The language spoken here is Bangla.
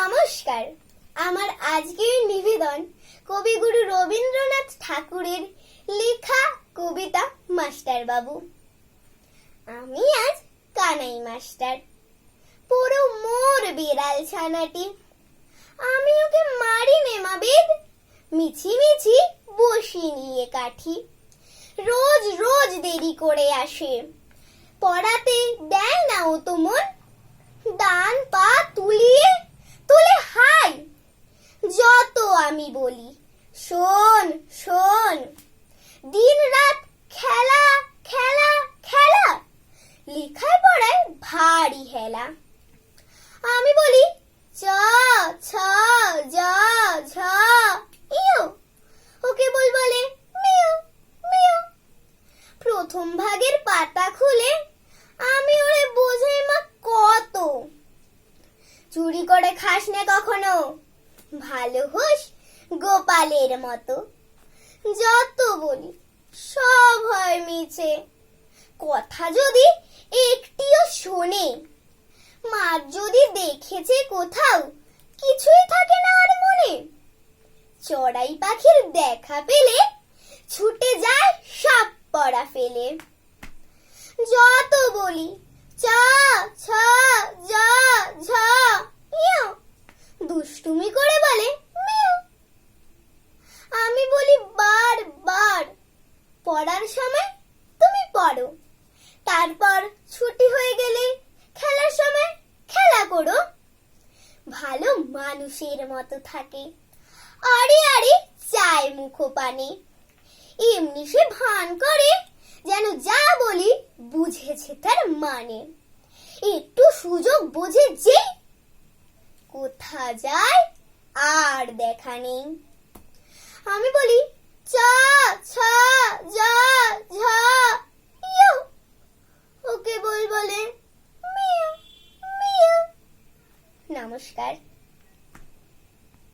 নমস্কার। আমার আজকের নিবেদন কবিগুরু রবীন্দ্রনাথ ঠাকুরের লেখা কবিতা মাস্টার বাবু। আমি আজ কানাই মাস্টার, পুরো মোর বিড়াল ছানাটি। আমি ওকে মারি নেমাবেদ, মিছি মিছি বসি নিয়ে কাঠি। রোজ রোজ দেরি করে আসে, পড়াতে দেয় না ও তো মন। ডান পা তুলিয়ে তুলে হাই, যত আমি বলি শোন শোন। দিন রাত খেলা খেলা খেলা, লেখায় পড়ায় ভারী হেলা। আমি বলি চ ছ জ ঝ ইউ, ওকে বলে মিউ মিউ। প্রথম ভাগের পাতা খুলে আমি ওরে বোঝাই মা কত। চুরি করে খাস না কখনো, ভালো হোস গোপালের মতো। যত বলি সব হয় মিছে, কথা যদি একটিও শোনে। মার যদি দেখেছে কোথাও, কিছুই থাকে না আর মনে। চড়াই পাখির দেখা পেলে ছুটে যায় সব পড়া ফেলে। যত বলি চ ছ জ ঝ ইউ, দুষ্টুমি করে বলে মিউ। আমি বলি বারবার, পড়ার সময় তুমি পড়ো, তারপর ছুটি হয়ে গেলে খেলার সময় খেলা করো। ভালো মানুষের মতো থাকে, আরে আরে চায় মুখ পানে। এমনি সে ভান করে যেন যা বলি বুঝেছে তার মানে। একটু সুযোগ বোঝে যে, কোথা যায় আর দেখা নেই। আমি বলি চ ছ জ ঝ ইউ, ওকে বলে মিউ মিউ। নমস্কার।